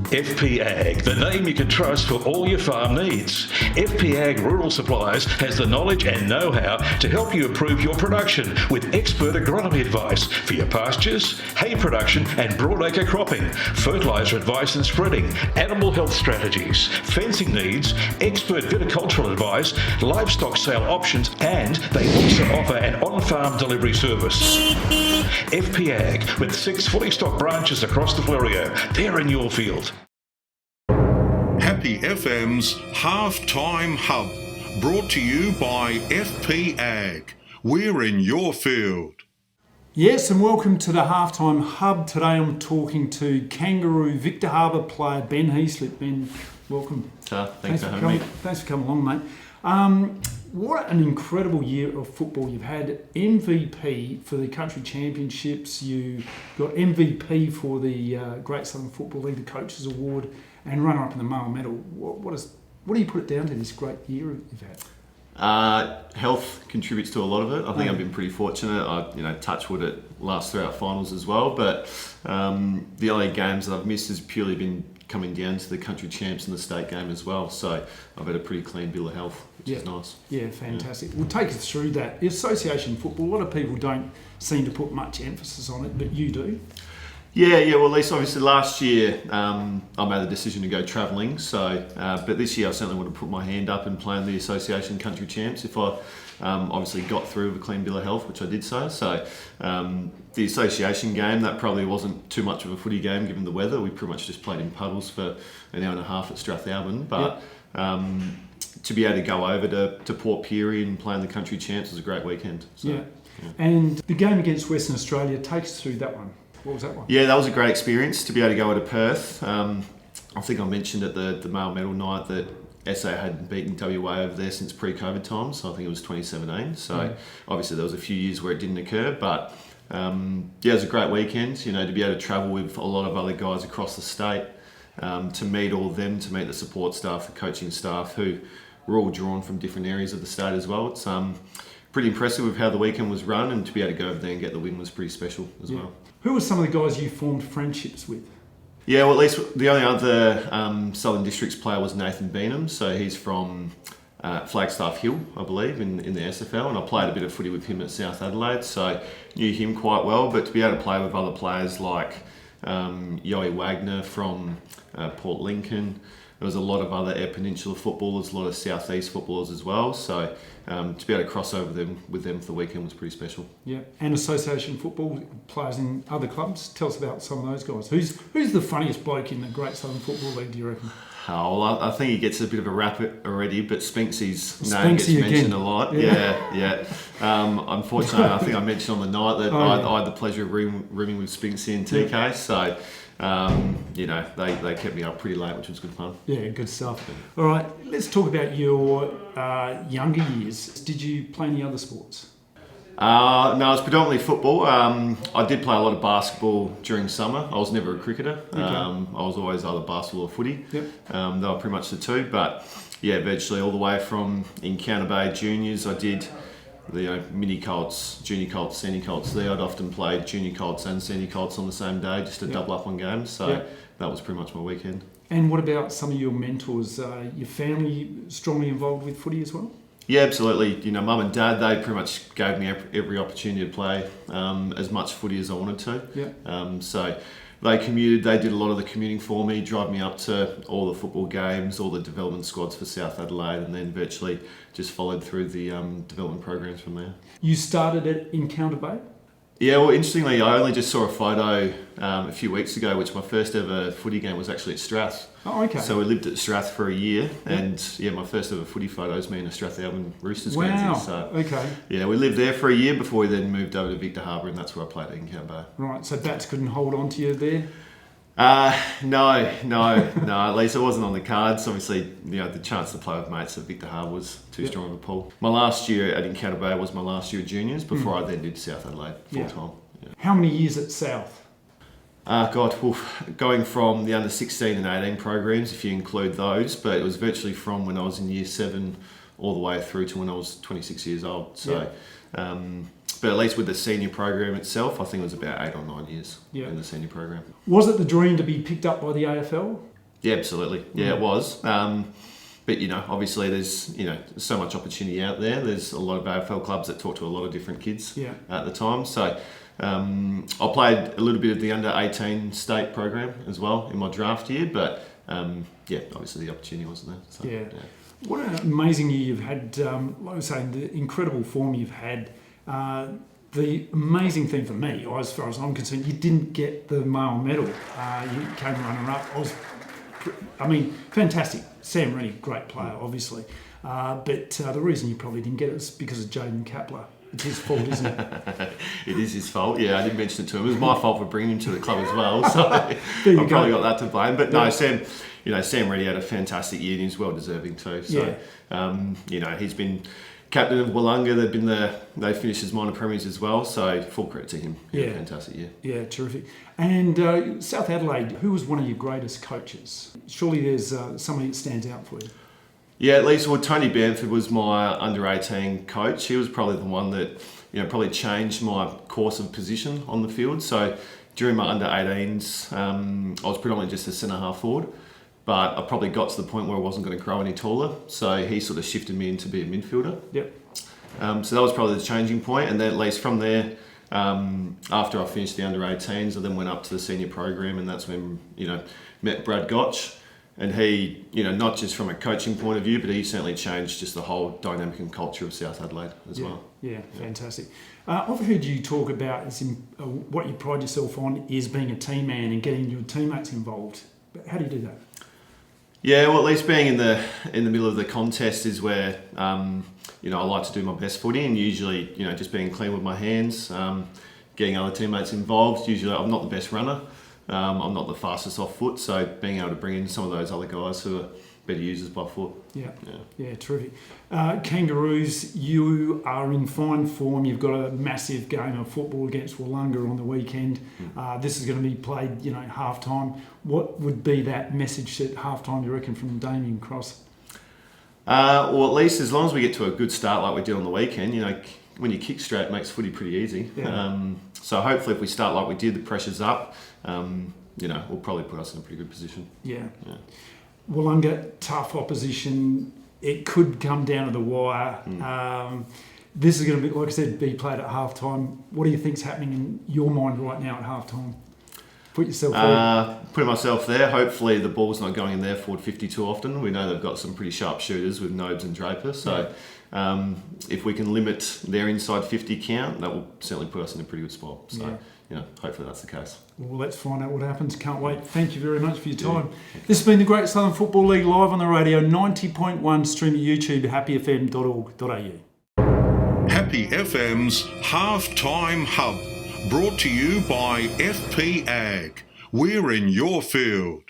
FP Ag, the name you can trust for all your farm needs. FP Ag Rural Supplies has the knowledge and know-how to help you improve your production with expert agronomy advice for your pastures, hay production and broadacre cropping, fertiliser advice and spreading, animal health strategies, fencing needs, expert viticultural advice, livestock sale options, and they also offer an on-farm delivery service. FP Ag, with 6 fully stocked branches across the Fleurieu. They're in your field. Happy FM's Halftime Hub, brought to you by FP Ag. We're in your field. Yes, and welcome to the Halftime Hub. Today I'm talking to Kangaroo Victor Harbor player Ben Heaslip. Ben, welcome. Thanks for having me. Thanks for coming along, mate. What an incredible year of football. You've had MVP for the country championships. You got MVP for the Great Southern Football League, the Coaches Award, and runner-up in the Male Medal. What do you put it down to, this great year you've had? Health contributes to a lot of it. I think I've been pretty fortunate. Touch wood, it lasts throughout finals as well. But the only games that I've missed has purely been coming down to the country champs and the state game as well. So I've had a pretty clean bill of health, which is nice. Yeah, fantastic. Well, take us through that. The association football, a lot of people don't seem to put much emphasis on it, but you do. Yeah. Well, at least obviously last year I made the decision to go travelling. So, but this year I certainly want to put my hand up and play in the association country champs if I obviously got through with a clean bill of health, which I did so. So the association game, that probably wasn't too much of a footy game given the weather. We pretty much just played in puddles for an hour and a half at Strathalbyn. But to be able to go over to Port Pirie and play in the country champs was a great weekend. So, And the game against Western Australia, take us through that one. What was that one? Yeah, that was a great experience to be able to go to Perth. I think I mentioned at the male medal night that SA hadn't beaten WA over there since pre-COVID times, so I think it was 2017. So obviously there was a few years where it didn't occur, but it was a great weekend, to be able to travel with a lot of other guys across the state, to meet all of them, to meet the support staff, the coaching staff, who were all drawn from different areas of the state as well. It's pretty impressive with how the weekend was run, and to be able to go over there and get the win was pretty special as well. Who were some of the guys you formed friendships with? Yeah, well, at least the only other Southern Districts player was Nathan Beenham. So he's from Flagstaff Hill, I believe, in the SFL, and I played a bit of footy with him at South Adelaide, so knew him quite well. But to be able to play with other players like Yoey Wagner from Port Lincoln, there was a lot of other Eyre Peninsula footballers, a lot of South East footballers as well. So to be able to cross over with them for the weekend was pretty special. Yeah, and association football players in other clubs. Tell us about some of those guys. Who's the funniest bloke in the Great Southern Football League, do you reckon? Oh, well, I think he gets a bit of a rap already, but Spinksy's name gets mentioned a lot. Yeah. Unfortunately, I think I mentioned on the night that I had the pleasure of rooming with Spinksy and TK, so they kept me up pretty late, which was good fun. Yeah, good stuff. All right, let's talk about your younger years. Did you play any other sports? No, it was predominantly football. I did play a lot of basketball during summer. I was never a cricketer. Okay. I was always either basketball or footy. Yep. They were pretty much the two. But yeah, virtually all the way from Encounter Bay Juniors, I did the mini colts, junior colts, senior colts there. I'd often play junior colts and senior colts on the same day just to double up on games. So that was pretty much my weekend. And what about some of your mentors? Your family strongly involved with footy as well? Yeah, absolutely. Mum and Dad, they pretty much gave me every opportunity to play as much footy as I wanted to. Yeah. So they commuted, they did a lot of the commuting for me, drive me up to all the football games, all the development squads for South Adelaide, and then virtually just followed through the development programs from there. You started at Encounter Bay? Yeah, well, interestingly, I only just saw a photo a few weeks ago, which my first ever footy game was actually at Strath. Oh, okay. So we lived at Strath for a year, and my first ever footy photo is me in a Strathalbyn Roosters Wow. Guernsey. So, okay. Yeah, we lived there for a year before we then moved over to Victor Harbor, and that's where I played at Encounter Bay. Right, so Bats couldn't hold on to you there? No. At least it wasn't on the cards. Obviously, the chance to play with mates at Victor Harbor was too strong of a pull. My last year at Encounter Bay was my last year at juniors before I then did South Adelaide full time. Yeah. How many years at South? Going from the under 16 and 18 programs, if you include those, but it was virtually from when I was in year 7 all the way through to when I was 26 years old. So, but at least with the senior program itself, I think it was about 8 or 9 years in the senior program. Was it the dream to be picked up by the AFL? Yeah, absolutely. Yeah, it was. But, obviously there's, so much opportunity out there. There's a lot of AFL clubs that talk to a lot of different kids at the time. So I played a little bit of the under-18 state program as well in my draft year, but obviously the opportunity wasn't there. So, Yeah. What an amazing year you've had. Like I was saying, the incredible form you've had. The amazing thing for me, as far as I'm concerned, you didn't get the male medal. You came runner-up. Fantastic. Sam Rennie, great player, obviously. But the reason you probably didn't get it is because of Jaden Kapler. It's his fault, isn't it? It is his fault. Yeah, I didn't mention it to him. It was my fault for bringing him to the club as well. So I've probably got that to blame. But no, Sam, Sam Rennie had a fantastic year and he's well deserving too. So, he's been captain of Wollonga. They finished as minor premiers as well. So full credit to him. Yeah, fantastic year. Yeah, terrific. And South Adelaide, who was one of your greatest coaches? Surely there's somebody that stands out for you. Yeah, at least, Tony Bamford was my under-18 coach. He was probably the one that, probably changed my course of position on the field. So during my under-18s, I was predominantly just a centre-half forward, but I probably got to the point where I wasn't going to grow any taller. So he sort of shifted me in to be a midfielder. Yep. So that was probably the changing point. And then at least from there, after I finished the under-18s, I then went up to the senior program, and that's when, met Brad Gotch. And he, not just from a coaching point of view, but he certainly changed just the whole dynamic and culture of South Adelaide as well. Yeah, fantastic. I've heard you talk about what you pride yourself on is being a team man and getting your teammates involved. How do you do that? Yeah, well, at least being in the middle of the contest is where I like to do my best footy, and usually just being clean with my hands, getting other teammates involved. Usually, I'm not the best runner. I'm not the fastest off foot, so being able to bring in some of those other guys who are better users by foot. Yeah, terrific. Kangaroos, you are in fine form. You've got a massive game of football against Wollonga on the weekend. This is going to be played, half-time. What would be that message at half-time, you reckon, from Damien Cross? Well, at least as long as we get to a good start like we did on the weekend, when you kick straight, it makes footy pretty easy. Yeah. So hopefully if we start like we did, the pressure's up, will probably put us in a pretty good position. Yeah. Wollonga, tough opposition. It could come down to the wire. This is going to be, like I said, be played at half-time. What do you think's happening in your mind right now at half-time? Put yourself there. Putting myself there. Hopefully the ball's not going in their forward 50 too often. We know they've got some pretty sharp shooters with Nobes and Draper. So if we can limit their inside 50 count, that will certainly put us in a pretty good spot. So, hopefully that's the case. Well, let's find out what happens. Can't wait. Thank you very much for your time. This has been the Great Southern Football League live on the radio, 90.1, stream at YouTube, happyfm.org.au. Happy FM's Halftime Hub, brought to you by FP Ag. We're in your field.